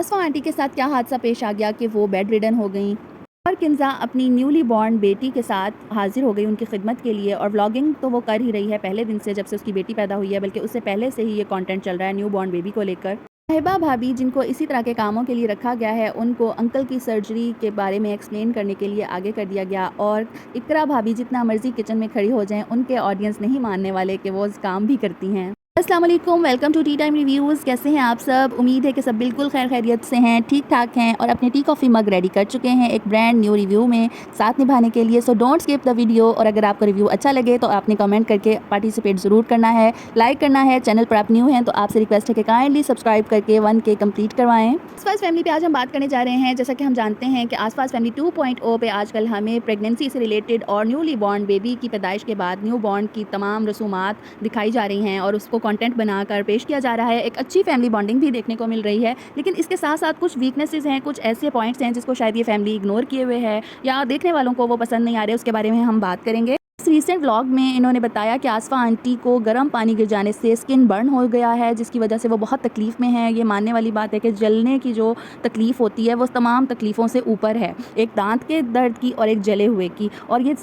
आसफ़ा aunty के साथ क्या हादसा पेश आ गया कि वो बेड रिडन हो गईं और किंज़ा अपनी न्यूली बॉर्न बेटी के साथ हाज़िर हो गई उनकी खिदमत के लिए। और व्लॉगिंग तो वो कर ही रही है पहले दिन से, जब से उसकी बेटी पैदा हुई है, बल्कि उससे पहले से ही ये कंटेंट चल रहा है न्यू बॉर्न बेबी को लेकर। साहिबा भाभी, जिनको इसी तरह के कामों के लिए रखा गया है, उनको अंकल की सर्जरी के बारे में एक्सप्लेन करने के लिए आगे कर दिया गया। और इकरा भाभी जितना मर्ज़ी किचन में खड़ी हो जाएँ, उनके ऑडियंस नहीं मानने वाले कि वो काम भी करती हैं। अस्सलाम वालेकुम, welcome to tea time reviews. कैसे हैं आप सब? उम्मीद है कि सब बिल्कुल खैर खैरियत से हैं, ठीक ठाक हैं और अपने टी कॉफ़ी मग रेडी कर चुके हैं एक ब्रांड न्यू रिव्यू में साथ निभाने के लिए। So don't skip the video. और अगर आपको रिव्यू अच्छा लगे तो आपने कमेंट करके पार्टिसिपेट ज़रूर करना है, लाइक करना है। चैनल पर आप न्यू हैं तो आपसे रिक्वेस्ट है कि काइंडली सब्सक्राइब करके 1K कंप्लीट करवाएं। आसपास फैमिली पे आज हम बात करने जा रहे हैं। जैसा कि हम जानते हैं कि आसपास फैमिली 2.0 पे आजकल हमें प्रेगनेंसी से रिलेटेड और न्यूली बॉर्न बेबी की पैदाइश के बाद न्यू बॉर्न की तमाम रसूमात दिखाई जा रही हैं और उसको कंटेंट बनाकर पेश किया जा रहा है। एक अच्छी फैमिली बॉन्डिंग भी देखने को मिल रही है, लेकिन इसके साथ साथ कुछ वीकनेसेस हैं, कुछ ऐसे पॉइंट्स हैं जिसको शायद ये फैमिली इग्नोर किए हुए है या देखने वालों को वो पसंद नहीं आ रहे। उसके बारे में हम बात करेंगे। इस रीसेंट व्लॉग में इन्होंने बताया कि आसफ़ा आंटी को गर्म पानी गिर जाने से स्किन बर्न हो गया है, जिसकी वजह से वो बहुत तकलीफ़ में है। ये मानने वाली बात है कि जलने की जो तकलीफ़ होती है वो तमाम तकलीफ़ों से ऊपर है, एक दांत के दर्द की और एक जले हुए की। और ये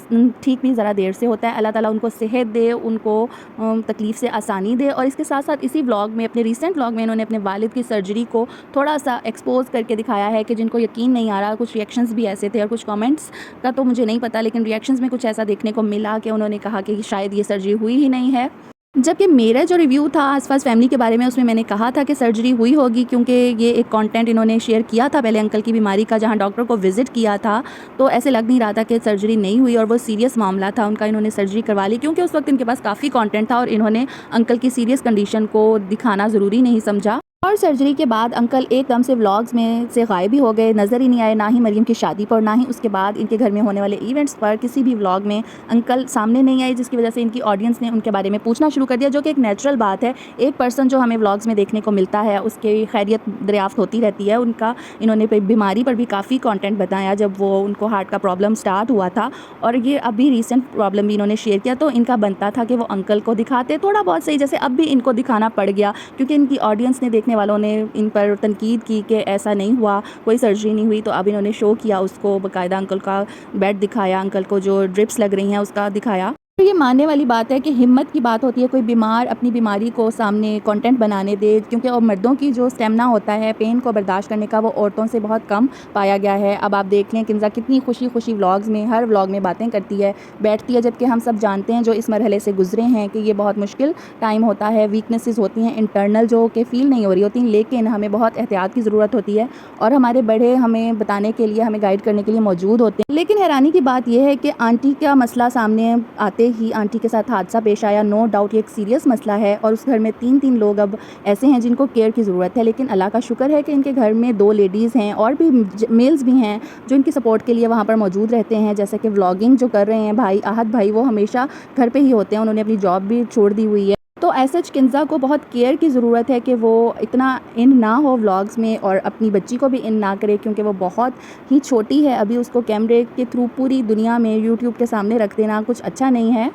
ठीक भी ज़रा देर से होता है। अल्लाह ताला उनको सेहत दे, उनको तकलीफ़ से आसानी दे। और इसके साथ साथ इसी व्लॉग में, अपने रीसेंट व्लॉग में, इन्होंने अपने वालिद की सर्जरी को थोड़ा सा एक्सपोज करके दिखाया है कि जिनको यकीन नहीं आ रहा। कुछ रिएक्शंस भी ऐसे थे और कुछ कमेंट्स का तो मुझे नहीं पता, लेकिन रिएक्शंस में कुछ ऐसा देखने को मिला कि उन्होंने कहा कि शायद ये सर्जरी हुई ही नहीं है। जबकि मेरा जो रिव्यू था आसपास फैमिली के बारे में, उसमें मैंने कहा था कि सर्जरी हुई होगी, क्योंकि ये एक कंटेंट इन्होंने शेयर किया था पहले अंकल की बीमारी का, जहां डॉक्टर को विजिट किया था। तो ऐसे लग नहीं रहा था कि सर्जरी नहीं हुई और वो सीरियस मामला था उनका, इन्होंने सर्जरी करवा ली, क्योंकि उस वक्त इनके पास काफ़ी कंटेंट था और इन्होंने अंकल की सीरियस कंडीशन को दिखाना ज़रूरी नहीं समझा। और सर्जरी के बाद अंकल एकदम से व्लॉग्स में से गायब ही हो गए, नज़र ही नहीं आए, ना ही मरीम की शादी पर, ना ही उसके बाद इनके घर में होने वाले इवेंट्स पर। किसी भी व्लॉग में अंकल सामने नहीं आए, जिसकी वजह से इनकी ऑडियंस ने उनके बारे में पूछना शुरू कर दिया, जो कि एक नेचुरल बात है। एक पर्सन जो हमें व्लॉग्स में देखने को मिलता है उसकी खैरियत दरियाफ्त होती रहती है। उनका इन्होंने बीमारी पर भी काफ़ी कॉन्टेंट बताया जब वो उनको हार्ट का प्रॉब्लम स्टार्ट हुआ था, और ये अभी रिसेंट प्रॉब्लम भी इन्होंने शेयर किया। तो इनका बनता था कि वो अंकल को दिखाते थोड़ा बहुत सही, जैसे अब भी इनको दिखाना पड़ गया, क्योंकि इनकी ऑडियंस ने, देखने वालों ने इन पर तनकीद की कि ऐसा नहीं हुआ, कोई सर्जरी नहीं हुई। तो अब इन्होंने शो किया उसको, बाकायदा अंकल का बेड दिखाया, अंकल को जो ड्रिप्स लग रही हैं उसका दिखाया। तो ये मानने वाली बात है कि हिम्मत की बात होती है, कोई बीमार अपनी बीमारी को सामने कंटेंट बनाने दे, क्योंकि और मर्दों की जो स्टेमिना होता है पेन को बर्दाश्त करने का, वो औरतों से बहुत कम पाया गया है। अब आप देख लें किंज़ा कितनी खुशी खुशी व्लॉग्स में, हर व्लॉग में बातें करती है, बैठती है, जबकि हम सब जानते हैं जो इस मरहले से गुजरे हैं कि ये बहुत मुश्किल टाइम होता है। वीकनेसेस होती हैं इंटरनल जो कि फ़ील नहीं हो रही होती, लेकिन हमें बहुत एहतियात की ज़रूरत होती है और हमारे बड़े हमें बताने के लिए, हमें गाइड करने के लिए मौजूद होते हैं। लेकिन हैरानी की बात यह है कि आंटी का मसला सामने आते ही आंटी के साथ हादसा पेश आया। नो डाउट ये एक सीरियस मसला है और उस घर में 3 लोग अब ऐसे हैं जिनको केयर की ज़रूरत है। लेकिन अल्लाह का शुक्र है कि इनके घर में 2 लेडीज़ हैं और भी मेल्स भी हैं जो इनकी सपोर्ट के लिए वहाँ पर मौजूद रहते हैं। जैसे कि व्लॉगिंग जो कर रहे हैं भाई आहद भाई, वो हमेशा घर पे ही होते हैं, उन्होंने अपनी जॉब भी छोड़ दी हुई है। तो ऐसा किंज़ा को बहुत केयर की ज़रूरत है कि वो इतना इन ना हो व्लॉग्स में और अपनी बच्ची को भी इन ना करे, क्योंकि वो बहुत ही छोटी है अभी। उसको कैमरे के थ्रू पूरी दुनिया में यूट्यूब के सामने रख देना कुछ अच्छा नहीं है।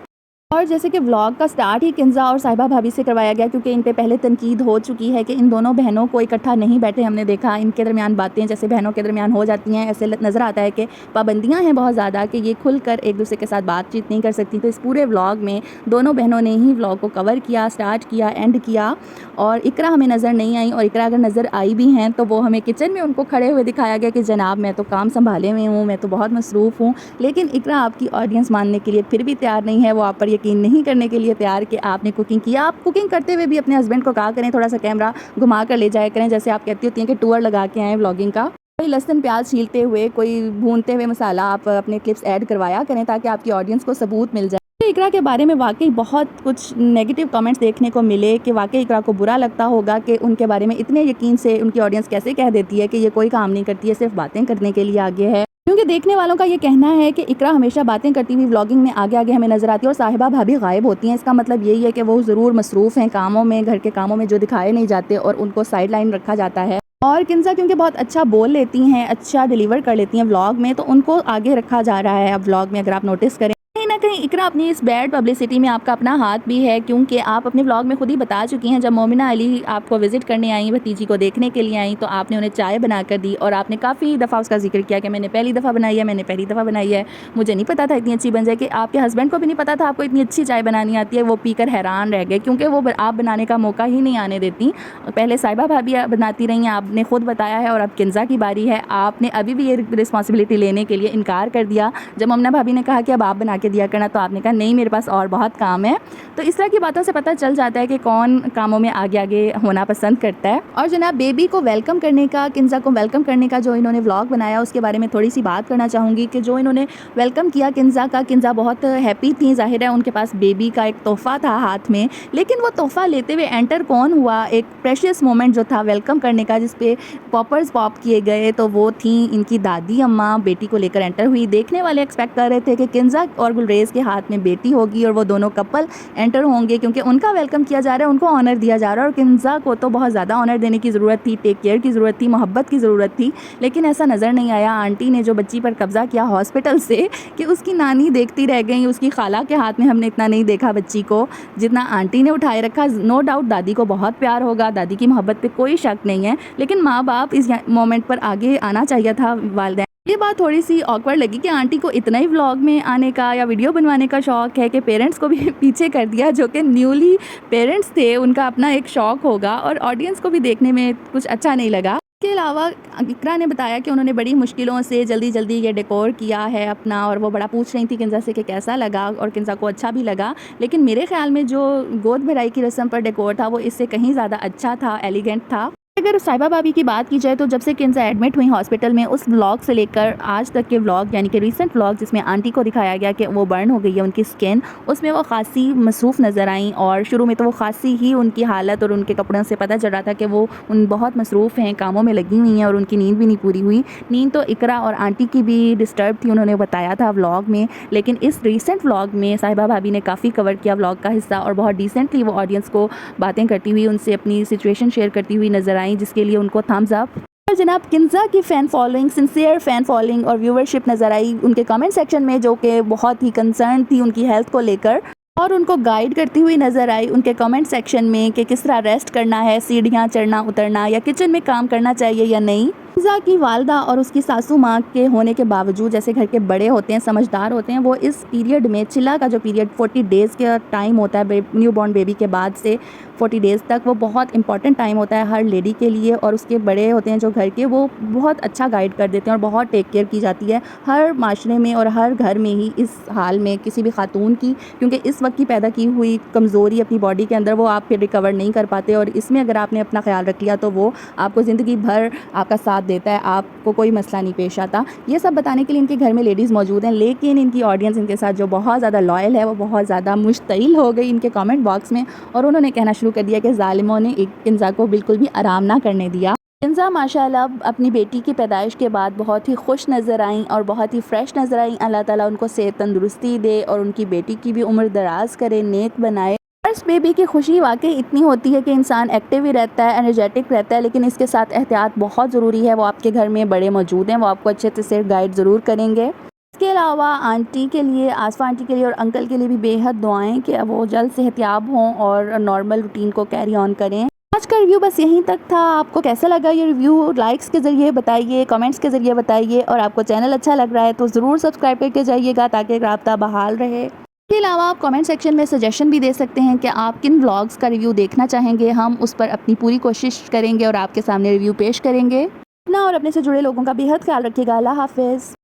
और जैसे कि व्लॉग का स्टार्ट ही किंज़ा और साहिबा भाभी से करवाया गया, क्योंकि इन पे पहले तनकीद हो चुकी है कि इन दोनों बहनों को इकट्ठा नहीं बैठे। हमने देखा इनके दरमियान बातें जैसे बहनों के दरमियान हो जाती हैं, ऐसे नज़र आता है कि पाबंदियां हैं बहुत ज़्यादा कि ये खुलकर एक दूसरे के साथ बातचीत नहीं कर सकती। तो इस पूरे व्लॉग में दोनों बहनों ने ही व्लॉग को कवर किया, स्टार्ट किया, एंड किया। और इकरा हमें नज़र नहीं आई, और इकरा अगर नज़र आई भी हैं तो वो हमें किचन में उनको खड़े हुए दिखाया गया कि जनाब मैं तो काम संभाले हुए हूँ, मैं तो बहुत मसरूफ़ हूँ। लेकिन इकरा आपकी ऑडियंस मानने के लिए फिर भी तैयार नहीं है, वो आप पर यकीन नहीं करने के लिए तैयार कि आपने कुकिंग किया। आप कुकिंग करते हुए भी अपने हस्बैंड को कहा करें थोड़ा सा कैमरा घुमा कर ले जाया करें, जैसे आप कहती होती हैं कि टूर लगा के आएँ व्लॉगिंग का। कोई लहसुन प्याज छीलते हुए, कोई भूनते हुए मसाला आप अपने क्लिप्स ऐड करवाया करें ताकि आपकी ऑडियंस को सबूत मिल जाए। इकरा के बारे में वाकई बहुत कुछ नेगेटिव कमेंट्स देखने को मिले कि वाकई इकरा को बुरा लगता होगा कि उनके बारे में इतने यकीन से उनकी ऑडियंस कैसे कह देती है कि ये कोई काम नहीं करती है, सिर्फ बातें करने के लिए आगे है। क्योंकि देखने वालों का ये कहना है कि इकरा हमेशा बातें करती हुई व्लॉगिंग में आगे आगे हमें नजर आती है और साहिबा भाभी गायब होती हैं। इसका मतलब यही है कि वो ज़रूर मसरूफ़ हैं कामों में, घर के कामों में जो दिखाए नहीं जाते, और उनको साइड लाइन रखा जाता है। और किंज़ा क्योंकि बहुत अच्छा बोल लेती हैं, अच्छा डिलीवर कर लेती हैं व्लॉग में, तो उनको आगे रखा जा रहा है अब व्लॉग में। अगर आप नोटिस करें, कहीं ना कहीं इकरा अपनी इस बैड पब्लिसिटी में आपका अपना हाथ भी है, क्योंकि आप अपने व्लॉग में खुद ही बता चुकी हैं जब मोमिना अली आपको विज़िट करने आई, भतीजी को देखने के लिए आई, तो आपने उन्हें चाय बना कर दी और आपने काफ़ी दफ़ा उसका जिक्र किया कि मैंने पहली दफ़ा बनाई है, मुझे नहीं पता था इतनी अच्छी बन जाए। कि आपके हस्बैंड को भी नहीं पता था आपको इतनी अच्छी चाय बनानी आती है। वो पीकर हैरान रह गए, क्योंकि वो आप बनाने का मौका ही नहीं आने देती। पहले साहिबा भाभी बनाती रही हैं, आपने खुद बताया है, और अब किंज़ा की बारी है। आपने अभी भी ये रिस्पॉन्सिबिलिटी लेने के लिए इनकार कर दिया। जब मोमिना भाभी ने कहा कि अब आप बना के दिया करना, तो आपने कहा नहीं, मेरे पास और बहुत काम है। तो इस तरह की बातों से पता चल जाता है कि कौन कामों में आगे आगे होना पसंद करता है। और जनाब बेबी को वेलकम करने का, किंज़ा को वेलकम करने का जो इन्होंने व्लॉग बनाया, उसके बारे में थोड़ी सी बात करना चाहूँगी कि जो इन्होंने वेलकम किया किंज़ा का, किंज़ा बहुत हैप्पी थी। ज़ाहिर है उनके पास बेबी का एक तोहफ़ा था हाथ में, लेकिन वो तोहफ़ा लेते हुए एंटर कौन हुआ, एक प्रेशियस मोमेंट जो था वेलकम करने का, जिस पे पॉपर्स पॉप किए गए, तो वो थी इनकी दादी अम्मा बेटी को लेकर एंटर हुई। देखने वाले एक्सपेक्ट कर रहे थे कि किंज़ा और गुलरेज़ के हाथ में बेटी होगी और वो दोनों कपल एंटर होंगे, क्योंकि उनका वेलकम किया जा रहा है, उनको ऑनर दिया जा रहा है। और किंज़ा को तो बहुत ज़्यादा ऑनर देने की ज़रूरत थी, टेक केयर की ज़रूरत थी, मोहब्बत की ज़रूरत थी, लेकिन ऐसा नज़र नहीं आया। आंटी ने जो बच्ची पर कब्ज़ा किया हॉस्पिटल से, कि उसकी नानी देखती रह गई, उसकी खाला के हाथ में हमने इतना नहीं देखा बच्ची को जितना आंटी ने उठाए रखा। नो डाउट दादी को बहुत प्यार होगा, दादी की मोहब्बत पे कोई शक नहीं है, लेकिन माँ बाप इस मोमेंट पर आगे आना चाहिए था। वालिदैन, ये बात थोड़ी सी ऑकवर्ड लगी कि आंटी को इतना ही व्लॉग में आने का या वीडियो बनवाने का शौक़ है कि पेरेंट्स को भी पीछे कर दिया, जो कि न्यूली पेरेंट्स थे, उनका अपना एक शौक़ होगा, और ऑडियंस को भी देखने में कुछ अच्छा नहीं लगा। इसके अलावा इकरा ने बताया कि उन्होंने बड़ी मुश्किलों से जल्दी ये डेकोर किया है अपना, और वो बड़ा पूछ रही थी किंज़ा से कि कैसा लगा, और किंज़ा को अच्छा भी लगा। लेकिन मेरे ख़्याल में जो गोद भराई की रस्म पर डेकोर था वो इससे कहीं ज़्यादा अच्छा था, एलिगेंट था। अगर साहिबा भाभी की बात की जाए तो जब से किंज़ा एडमिट हुई हॉस्पिटल में, उस व्लॉग से लेकर आज तक के व्लॉग, यानी कि रीसेंट व्लॉग जिसमें आंटी को दिखाया गया कि वो बर्न हो गई है उनकी स्किन, उसमें वो खासी मसरूफ़ नज़र आई। और शुरू में तो वो खासी ही उनकी हालत और उनके कपड़ों से पता चल रहा था कि वो बहुत मसरूफ़ हैं, कामों में लगी हुई हैं, और उनकी नींद भी नहीं पूरी हुई। नींद तो इकरा और आंटी की भी डिस्टर्ब थी, उन्होंने बताया था व्लॉग में। लेकिन इस रीसेंट व्लॉग में साहिबा भाभी ने काफ़ी कवर किया व्लॉग का हिस्सा, और बहुत डिसेंटली वो ऑडियंस को बातें करती हुई, उनसे अपनी सिचुएशन शेयर करती हुई नज़र आई, जिसके लिए उनको थम्स अप। और जनाब किंज़ा की fan following, sincere fan following और व्यूवरशिप नज़र आई उनके कमेंट सेक्शन में, जो कि बहुत ही कंसर्न थी उनकी हेल्थ को लेकर, और उनको गाइड करती हुई नज़र आई उनके कमेंट सेक्शन में कि किस तरह रेस्ट करना है, सीढ़ियाँ चढ़ना उतरना, या किचन में काम करना चाहिए या नहीं। किंज़ा की वालदा और उसकी सासू माँ के होने के बावजूद, जैसे घर के बड़े होते हैं, समझदार होते हैं, वो इस पीरियड में, चिल्ला का जो पीरियड 40 डेज़ का टाइम होता है न्यू बॉर्न बेबी के बाद से 40 डेज़ तक, वो बहुत इंपॉर्टेंट टाइम होता है हर लेडी के लिए। और उसके बड़े होते हैं जो घर के, वो बहुत अच्छा गाइड कर देते हैं और बहुत टेक केयर की जाती है हर माशरे में और हर घर में ही इस हाल में किसी भी खातून की, क्योंकि इस वक्त की पैदा की हुई कमज़ोरी अपनी बॉडी के अंदर वो आप फिर रिकवर नहीं कर पाते, और इसमें अगर आपने अपना ख्याल रख लिया तो वो आपको ज़िंदगी भर आपका साथ देता है, आपको कोई मसला नहीं पेश आता। ये सब बताने के लिए इनके घर में लेडीज़ मौजूद हैं, लेकिन इनकी ऑडियंस इनके साथ जो बहुत ज़्यादा लॉयल है, वो बहुत ज़्यादा मुश्तिल हो गई इनके कमेंट बॉक्स में, और उन्होंने कहना शुरू कर दिया कि ज़ालिमों ने किंज़ा को बिल्कुल भी आराम ना करने दिया। किंज़ा माशाल्लाह अपनी बेटी की पैदाइश के बाद बहुत ही खुश नज़र आईं और बहुत ही फ्रेश नज़र आईं। अल्लाह ताला उनको सेहत तंदुरुस्ती दे और उनकी बेटी की भी उम्र दराज करे, नेक बनाए। फर्स्ट बेबी की खुशी वाकई इतनी होती है कि इंसान एक्टिव ही रहता है, एनर्जेटिक रहता है, लेकिन इसके साथ एहतियात बहुत ज़रूरी है। वो आपके घर में बड़े मौजूद हैं, वो आपको अच्छे से गाइड ज़रूर करेंगे। इसके अलावा आंटी के लिए, आसफ़ा आंटी के लिए और अंकल के लिए भी बेहद दुआएं कि वो जल्द सेहतियाब हों और नॉर्मल रूटीन को कैरी ऑन करें। आज का रिव्यू बस यहीं तक था। आपको कैसा लगा ये रिव्यू, लाइक्स के ज़रिए बताइए, कमेंट्स के ज़रिए बताइए, और आपको चैनल अच्छा लग रहा है तो ज़रूर सब्सक्राइब करके जाइएगा ताकि राब्ता बहाल रहे। इसके अलावा आप कमेंट सेक्शन में सजेशन भी दे सकते हैं कि आप किन व्लॉग्स का रिव्यू देखना चाहेंगे। हम उस पर अपनी पूरी कोशिश करेंगे और आपके सामने रिव्यू पेश करेंगे। अपना और अपने से जुड़े लोगों का बेहद ख्याल रखिएगा। अल्लाह हाफ़िज़।